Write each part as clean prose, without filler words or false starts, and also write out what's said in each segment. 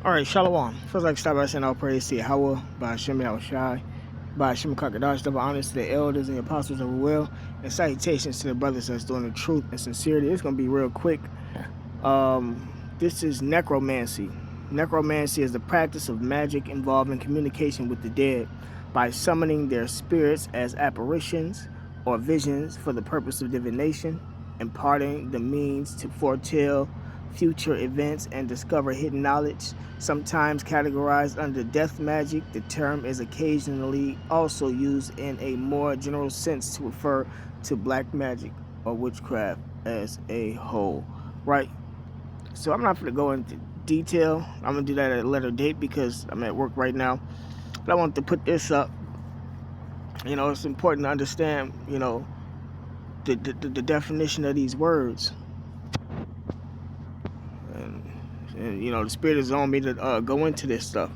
All right, Shalom. First, like start by saying all praise to Yahweh, by Hashem Yahushai, by Hashem Kakadash, double honors to the elders and the apostles of the will, and salutations to the brothers that's doing the truth and sincerity. It's going to be real quick. This is necromancy. Necromancy is the practice of magic involving communication with the dead by summoning their spirits as apparitions or visions for the purpose of divination, imparting the means to foretell future events and discover hidden knowledge. Sometimes categorized under death magic, the term is occasionally also used in a more general sense to refer to black magic or witchcraft as a whole. Right? So I'm not going to go into detail. I'm going to do that at a later date because I'm at work right now. But I want to put this up. You know, it's important to understand, you know, the definition of these words. And you know, the Spirit is on me to go into this stuff.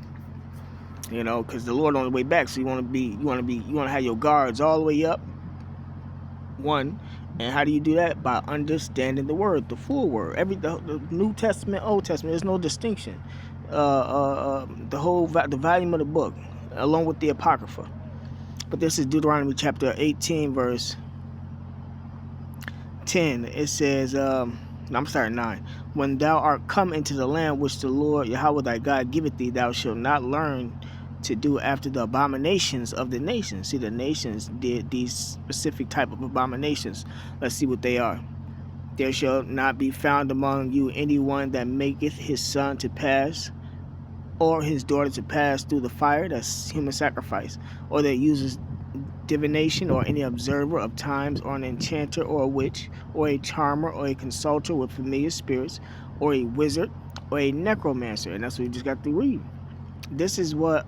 You know, because the Lord on the way back, so you want to have your guards all the way up. One, and how do you do that? By understanding the word, the full word. The New Testament, Old Testament, there's no distinction. The volume of the book, along with the Apocrypha. But this is Deuteronomy chapter 18, verse 10. It says, I'm starting 9. When thou art come into the land which the Lord Yahweh thy God giveth thee, thou shalt not learn to do after the abominations of the nations. See, the nations did these specific type of abominations. Let's see what they are. There shall not be found among you anyone that maketh his son to pass or his daughter to pass through the fire, that's human sacrifice, or that uses divination, or any observer of times, or an enchanter, or a witch, or a charmer, or a consulter with familiar spirits, or a wizard, or a necromancer. And that's what we just got to read. This is what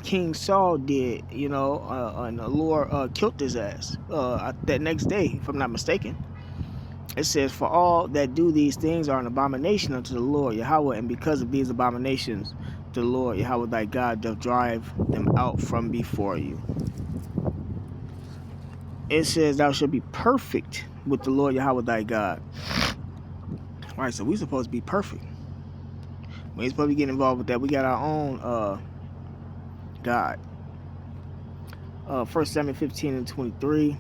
King Saul did, you know, and the Lord killed his ass that next day, if I'm not mistaken. It says, for all that do these things are an abomination unto the Lord Yahweh, and because of these abominations, the Lord Yahweh thy God doth drive them out from before you. It says, thou shalt be perfect with the Lord Yahweh thy God. All right, so we're supposed to be perfect. We ain't supposed to get involved with that. We got our own God. 1 Samuel 15 and 23.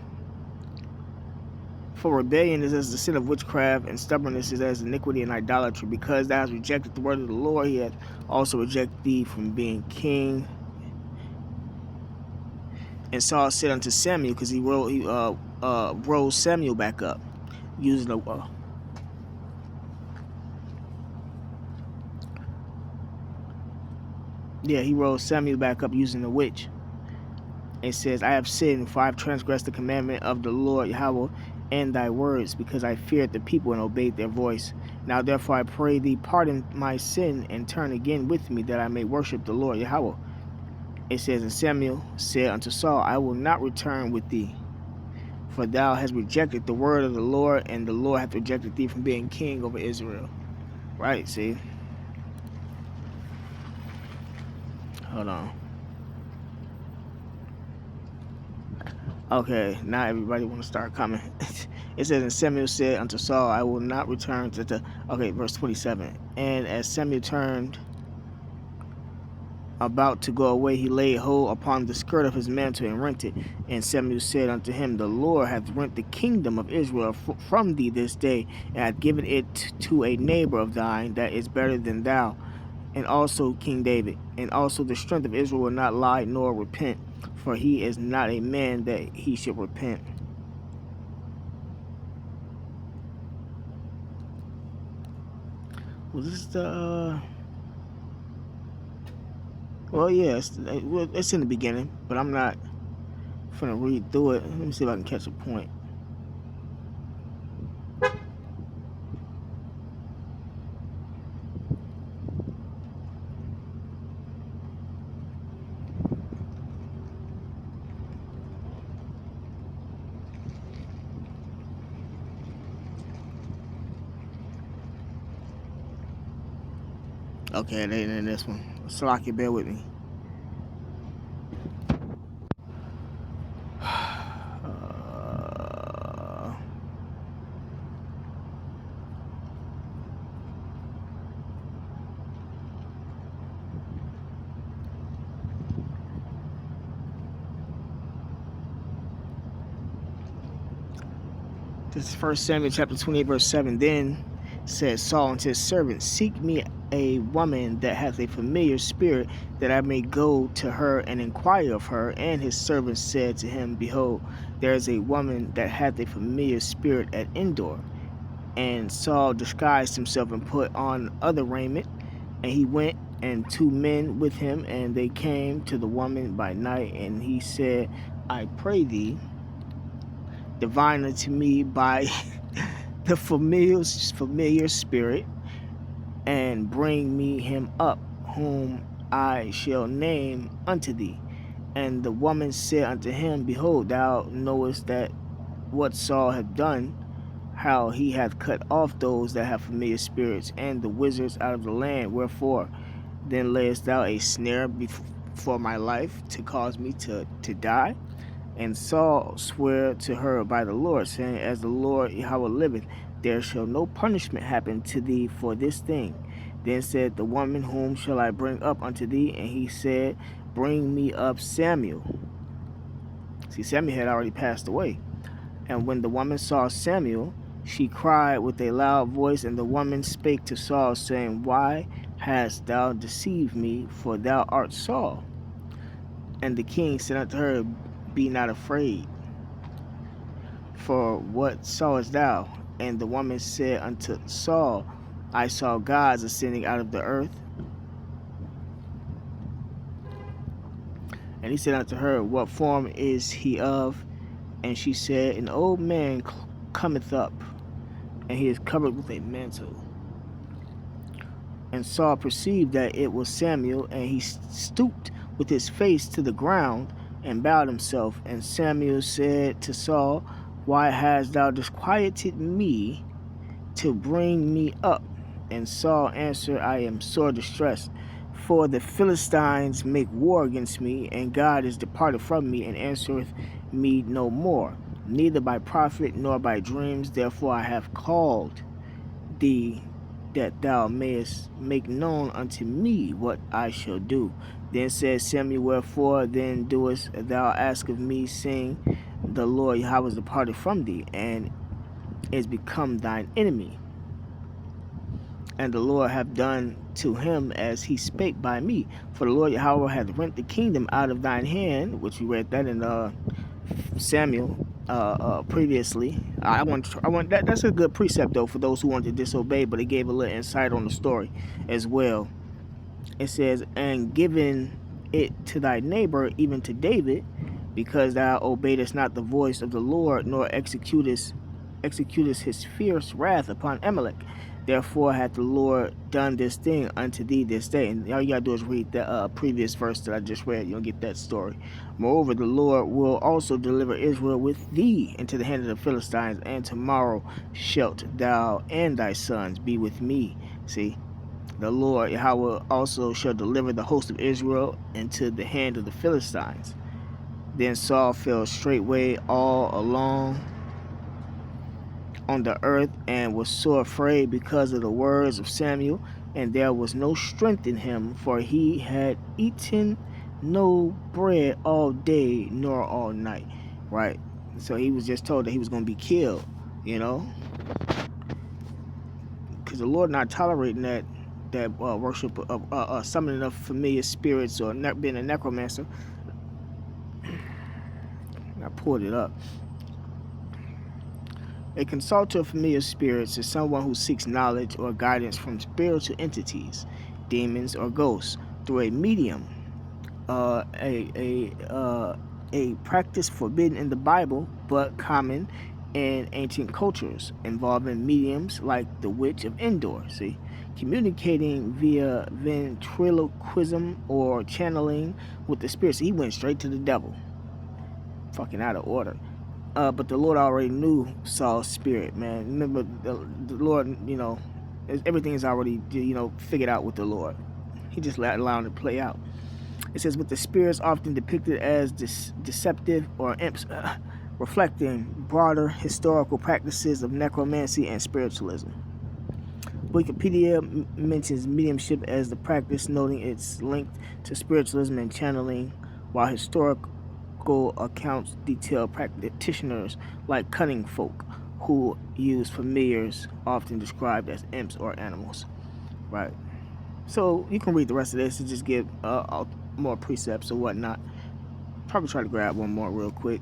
For rebellion is as the sin of witchcraft, and stubbornness is as iniquity and idolatry. Because thou hast rejected the word of the Lord, he hath also rejected thee from being king. And Saul said unto Samuel, because he rose Samuel back up, using the he rose Samuel back up using the witch. It says, I have sinned, for I have transgressed the commandment of the Lord Yahweh and thy words, because I feared the people and obeyed their voice. Now therefore I pray thee, pardon my sin, and turn again with me, that I may worship the Lord Yahweh. It says, and Samuel said unto Saul, I will not return with thee, for thou hast rejected the word of the Lord, and the Lord hath rejected thee from being king over Israel. Right, see? Hold on. Okay, now everybody want to start coming. It says, and Samuel said unto Saul, I will not return to the... Okay, verse 27. And as Samuel turned about to go away, he laid hold upon the skirt of his mantle and rent it. And Samuel said unto him, the Lord hath rent the kingdom of Israel from thee this day, and hath given it to a neighbor of thine that is better than thou, and also King David. And also the strength of Israel will not lie nor repent, for he is not a man that he should repent. Was this the... Well, yeah, it's in the beginning, but I'm not finna read through it. Let me see if I can catch a point. Okay, it ain't in this one. Salaki, bear with me. This is 1 Samuel chapter 28, verse 7. Then said Saul unto his servant, Seek me a woman that hath a familiar spirit, that I may go to her and inquire of her. And his servant said to him, Behold, there is a woman that hath a familiar spirit at Endor. And Saul disguised himself and put on other raiment, and he went, and 2 men with him, and they came to the woman by night. And he said, I pray thee, divine unto me by the familiar spirit, and bring me him up, whom I shall name unto thee. And the woman said unto him, Behold, thou knowest that what Saul hath done, how he hath cut off those that have familiar spirits and the wizards out of the land. Wherefore then layest thou a snare before my life, to cause me to die? And Saul sware to her by the Lord, saying, As the Lord Yahweh liveth, there shall no punishment happen to thee for this thing. Then said the woman, Whom shall I bring up unto thee? And he said, Bring me up Samuel. See, Samuel had already passed away. And when the woman saw Samuel, she cried with a loud voice. And the woman spake to Saul, saying, Why hast thou deceived me? For thou art Saul. And the king said unto her, Be not afraid, for what sawest thou? And the woman said unto Saul, I saw gods ascending out of the earth. And he said unto her, What form is he of? And she said, An old man cometh up, and he is covered with a mantle. And Saul perceived that it was Samuel, and he stooped with his face to the ground, and bowed himself. And Samuel said to Saul, Why hast thou disquieted me to bring me up? And Saul answered, I am sore distressed, for the Philistines make war against me, and God is departed from me, and answereth me no more, neither by prophet nor by dreams. Therefore I have called thee, that thou mayest make known unto me what I shall do. Then said Samuel, Wherefore then doest thou ask of me, saying, The Lord Yahweh is departed from thee, and is become thine enemy? And the Lord hath done to him as he spake by me. For the Lord Yahweh hath rent the kingdom out of thine hand, which we read that in Samuel previously. That's a good precept though for those who want to disobey, but it gave a little insight on the story as well. It says, and given it to thy neighbor, even to David, because thou obeyedest not the voice of the Lord, nor executest his fierce wrath upon Amalek. Therefore hath the Lord done this thing unto thee this day. And all you gotta do is read the previous verse that I just read. You'll get that story. Moreover, the Lord will also deliver Israel with thee into the hand of the Philistines, and tomorrow shalt thou and thy sons be with me. See, the Lord Yahweh also shall deliver the host of Israel into the hand of the Philistines. Then Saul fell straightway all along on the earth, and was sore afraid because of the words of Samuel, and there was no strength in him, for he had eaten no bread all day nor all night. Right? So he was just told that he was going to be killed, because the Lord not tolerating that worship of summoning of familiar spirits, or being a necromancer. I pulled it up. A consulter of familiar spirits is someone who seeks knowledge or guidance from spiritual entities, demons, or ghosts through a medium. A practice forbidden in the Bible, but common in ancient cultures, involving mediums like the witch of Endor. See, communicating via ventriloquism or channeling with the spirits. He went straight to the devil. Fucking out of order. But the Lord already knew Saul's spirit, man. Remember, the Lord, everything is already, figured out with the Lord. He just allowed it to play out. It says, with the spirits often depicted as deceptive or imps, reflecting broader historical practices of necromancy and spiritualism. Wikipedia mentions mediumship as the practice, noting its link to spiritualism and channeling, while historical accounts detail practitioners like cunning folk who use familiars, often described as imps or animals. Right. So you can read the rest of this and just get more precepts or whatnot. Probably try to grab one more real quick.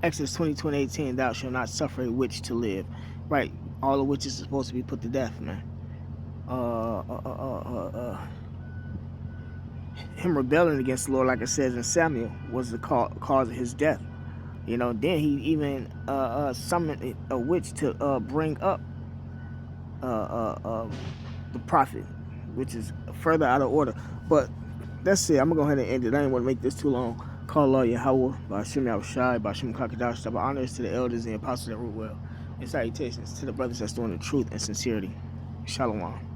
Exodus 20:18, thou shalt not suffer a witch to live. Right. All the witches are supposed to be put to death, man. Him rebelling against the Lord, like it says in Samuel, was the cause of his death. Then he even summoned a witch to bring up the prophet, which is further out of order. But that's it. I'm gonna go ahead and end it. I didn't want to make this too long. Call Allah Yahweh, Ba'ashem Yahushai, Ba'ashem Kakadash, but honors to the elders and apostles that rule well. And salutations to the brothers that's doing the truth and sincerity. Shalom.